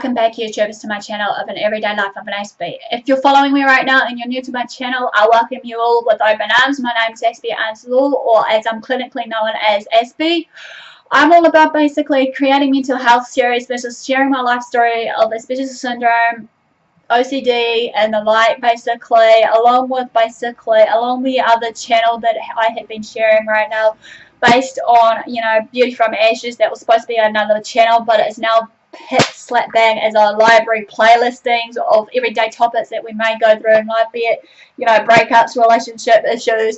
Welcome back, YouTubers, to my channel of an everyday life of an Aspie. If you're following me right now and you're new to my channel, I welcome you all with open arms. My name is AspieAnswersAll, or as I'm clinically known as Aspie. I'm all about basically creating mental health series versus sharing my life story of Asperger's syndrome, OCD, and the like, basically, along with the other channel that I have been sharing right now, based on, Beauty from Ashes. That was supposed to be another channel, but it's now hit slap bang as a library playlistings of everyday topics that we may go through in life, be it, breakups, relationship issues,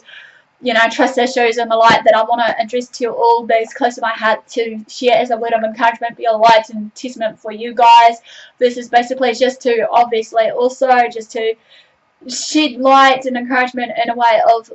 trust issues and the like, that I want to address to you all. That is close to my heart to share as a word of encouragement, be a light and testament for you guys. This is basically just to, obviously, also just to shed light and encouragement in a way of,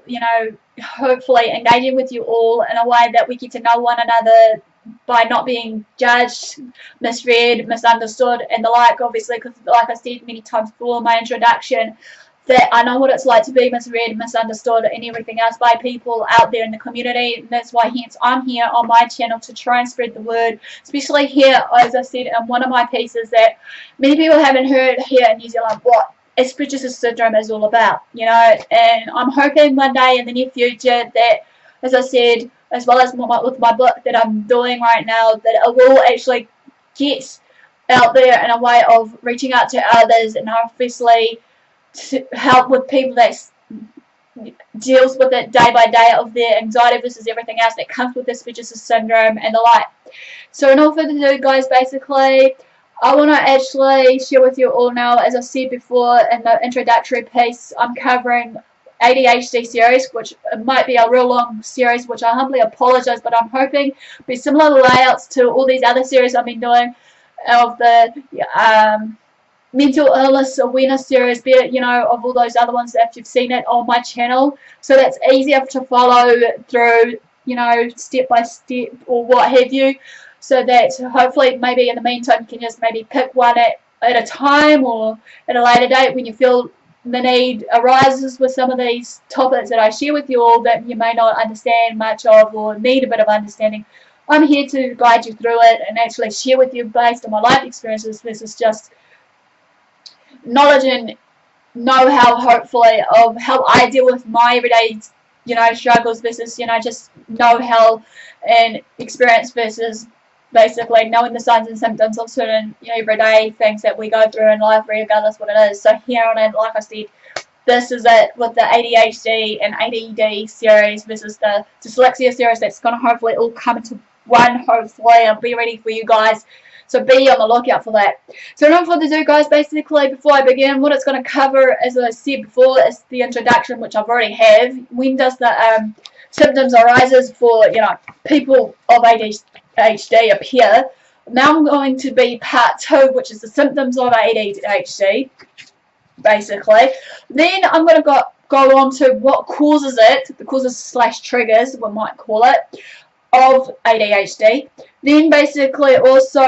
hopefully engaging with you all in a way that we get to know one another by not being judged, misread, misunderstood, and the like, obviously, because like I said many times before in my introduction, that I know what it's like to be misread, misunderstood, and everything else by people out there in the community. And that's why hence I'm here on my channel to try and spread the word, especially here, as I said in one of my pieces, that many people haven't heard here in New Zealand what Asperger's syndrome is all about, and I'm hoping one day in the near future that, as I said, as well as with my book that I'm doing right now, that it will actually get out there in a way of reaching out to others, and obviously to help with people that deals with it day by day of their anxiety versus everything else that comes with Asperger's syndrome and the like. So in all further ado, guys, basically I want to actually share with you all now, as I said before in the introductory piece, I'm covering ADHD series, which might be a real long series, which I humbly apologize, but I'm hoping be similar layouts to all these other series I've been doing of the mental illness awareness series, be it, of all those other ones that you've seen it on my channel, so that's easier to follow through, step by step or what have you, so that hopefully maybe in the meantime you can just maybe pick one at a time or at a later date when you feel the need arises with some of these topics that I share with you all that you may not understand much of or need a bit of understanding. I'm here to guide you through it and actually share with you based on my life experiences. This is just knowledge and know-how, hopefully, of how I deal with my everyday, struggles versus, just know-how and experience versus basically knowing the signs and symptoms of certain, everyday things that we go through in life, regardless what it is. So here on in, like I said, this is it with the ADHD and ADD series versus the dyslexia series. That's going to hopefully all come into one, hopefully. I'll be ready for you guys. So be on the lookout for that. So not further ado, guys, basically before I begin, what it's going to cover, as I said before, is the introduction, which I've already have. When does the symptoms arises for, people of ADHD appear. Now I'm going to be part 2, which is the symptoms of ADHD, basically. Then I'm going to go on to what causes it, the causes / triggers, we might call it, of ADHD. Then basically also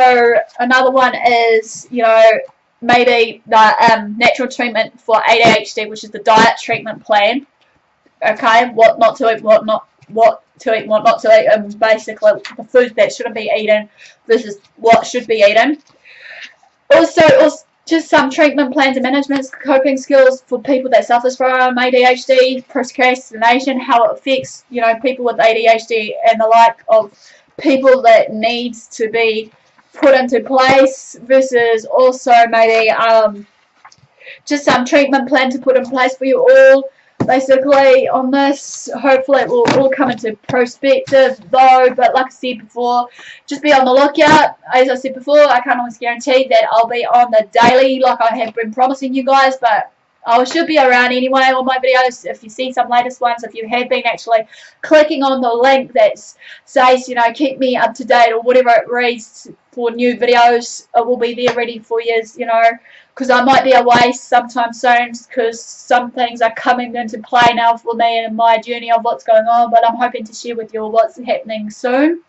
another one is, maybe the natural treatment for ADHD, which is the diet treatment plan. Okay, what not to eat, what to eat, what not to eat, and basically the food that shouldn't be eaten versus what should be eaten. Also just some treatment plans and management coping skills for people that suffer from ADHD, procrastination, how it affects, people with ADHD and the like of people that needs to be put into place, versus also maybe just some treatment plan to put in place for you all. Basically on this, hopefully it will all come into perspective though, but like I said before, just be on the lookout. As I said before, I can't always guarantee that I'll be on the daily like I have been promising you guys, but I should be around anyway on my videos. If you see some latest ones, if you have been actually clicking on the link that says, keep me up to date or whatever it reads for new videos, it will be there ready for you, because I might be away sometime soon, because some things are coming into play now for me and my journey of what's going on, but I'm hoping to share with you all what's happening soon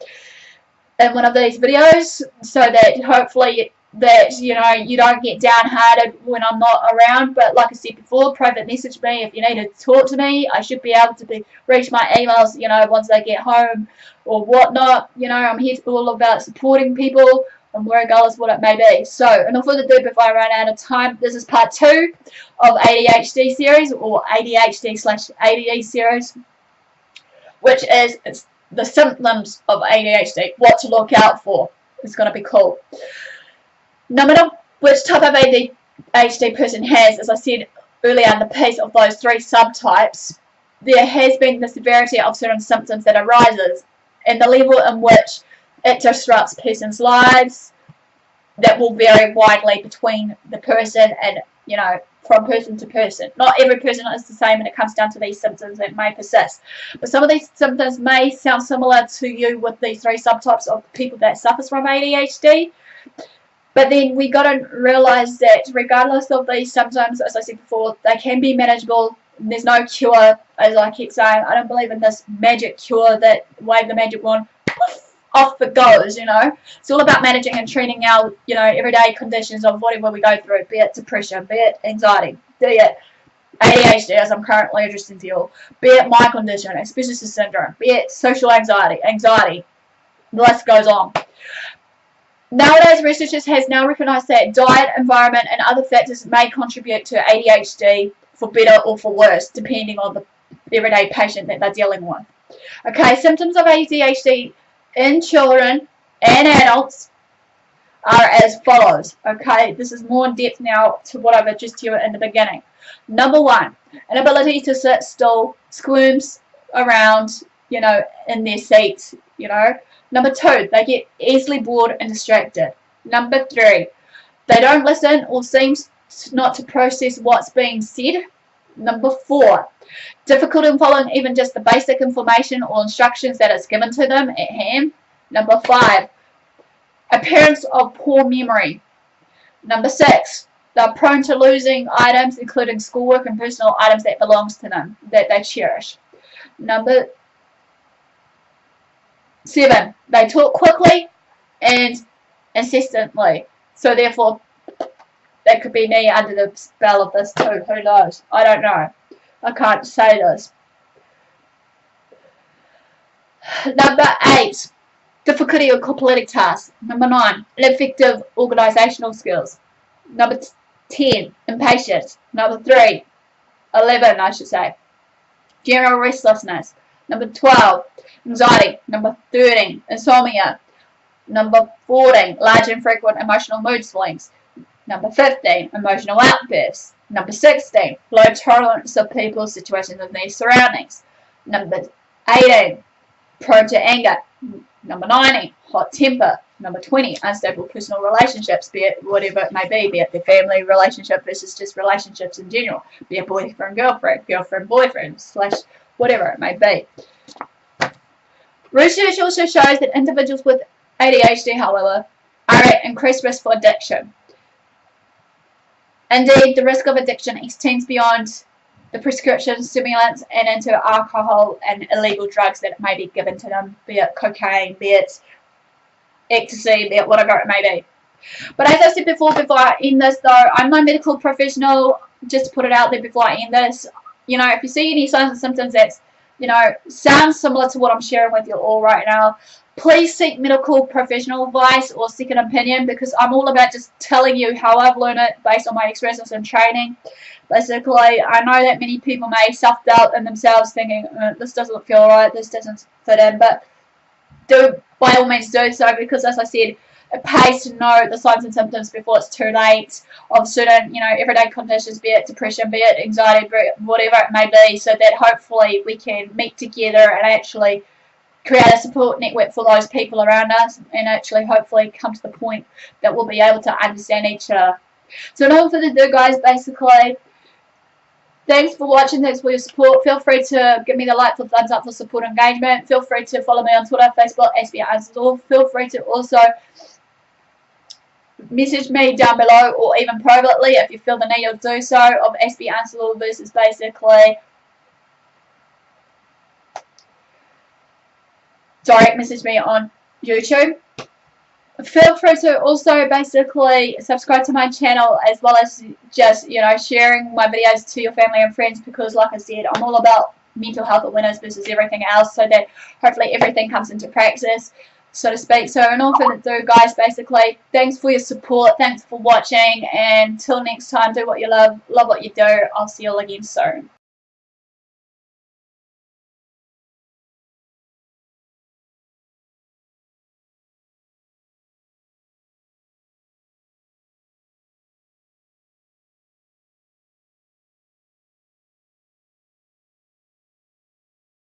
in one of these videos, so that hopefully that you don't get downhearted when I'm not around. But like I said before, private message me if you need to talk to me. I should be able to reach my emails once I get home or whatnot. I'm here all about supporting people and regardless what it may be. So, enough further ado before I run out of time. This is part 2 of ADHD series, or ADHD/ADD series, which is the symptoms of ADHD, what to look out for. It's going to be cool. No matter which type of ADHD person has, as I said earlier in the piece, of those 3 subtypes, there has been the severity of certain symptoms that arises, and the level in which it disrupts person's lives, that will vary widely between the person and, you know, from person to person. Not every person is the same when it comes down to these symptoms that may persist. But some of these symptoms may sound similar to you with these 3 subtypes of people that suffers from ADHD. But then we got to realize that regardless of these symptoms, as I said before, they can be manageable. There's no cure, as I keep saying. I don't believe in this magic cure that wave the magic wand, off it goes, you know. It's all about managing and treating our, you know, everyday conditions of whatever we go through, be it depression, be it anxiety, be it ADHD, as I'm currently addressing to you, be it my condition, Asperger's syndrome, be it social anxiety, the list goes on. Nowadays, researchers has now recognised that diet, environment, and other factors may contribute to ADHD for better or for worse, depending on the everyday patient that they're dealing with. Okay, symptoms of ADHD in children and adults are as follows. Okay, this is more in depth now to what I've addressed to you in the beginning. Number 1, inability to sit still, squirms around, you know, in their seats, you know. Number 2, they get easily bored and distracted. Number 3, they don't listen or seem not to process what's being said. Number 4, difficult in following even just the basic information or instructions that is given to them at hand. Number 5, appearance of poor memory. Number 6, they're prone to losing items, including schoolwork and personal items that belongs to them, that they cherish. Number 7, they talk quickly and insistently. So therefore, that could be me under the spell of this too. Who knows? I don't know. I can't say this. Number 8, difficulty with completing tasks. Number 9, ineffective organisational skills. Number 10, impatience. Number 11, I should say, general restlessness. Number 12, anxiety. Number 13, insomnia. Number 14, large and frequent emotional mood swings. Number 15, emotional outbursts. Number 16, low tolerance of people, situations, and their surroundings. Number 18, prone to anger. Number 19, hot temper. Number 20, unstable personal relationships, be it whatever it may be it the family relationship versus just relationships in general, be it boyfriend-girlfriend, girlfriend-boyfriend, / whatever it may be. Research also shows that individuals with ADHD, however, are at increased risk for addiction. Indeed, the risk of addiction extends beyond the prescription stimulants and into alcohol and illegal drugs that may be given to them, be it cocaine, be it ecstasy, be it whatever it may be. But as I said before I end this though, I'm no medical professional, just to put it out there before I end this. You know, if you see any signs and symptoms that, you know, sounds similar to what I'm sharing with you all right now, please seek medical professional advice or second opinion, because I'm all about just telling you how I've learned it based on my experiences and training. Basically, I know that many people may self-doubt in themselves thinking, this doesn't feel right, this doesn't fit in, but do, by all means do so, because as I said, it pays to know the signs and symptoms before it's too late of certain, you know, everyday conditions, be it depression, be it anxiety, whatever it may be, so that hopefully we can meet together and actually create a support network for those people around us, and actually hopefully come to the point that we'll be able to understand each other. So in all further ado, guys, basically, thanks for watching, thanks for your support. Feel free to give me the like for thumbs up for support engagement. Feel free to follow me on Twitter, Facebook, AspieAnswersAll. Feel free to also message me down below or even privately if you feel the need to do so, of AspieAnswersAll versus basically direct message me on YouTube. Feel free to also basically subscribe to my channel, as well as just, you know, sharing my videos to your family and friends, because like I said, I'm all about mental health awareness versus everything else, so that hopefully everything comes into practice. so to speak. So enough further ado, guys, basically, thanks for your support, thanks for watching, and until next time, do what you love what you do. I'll see you all again soon.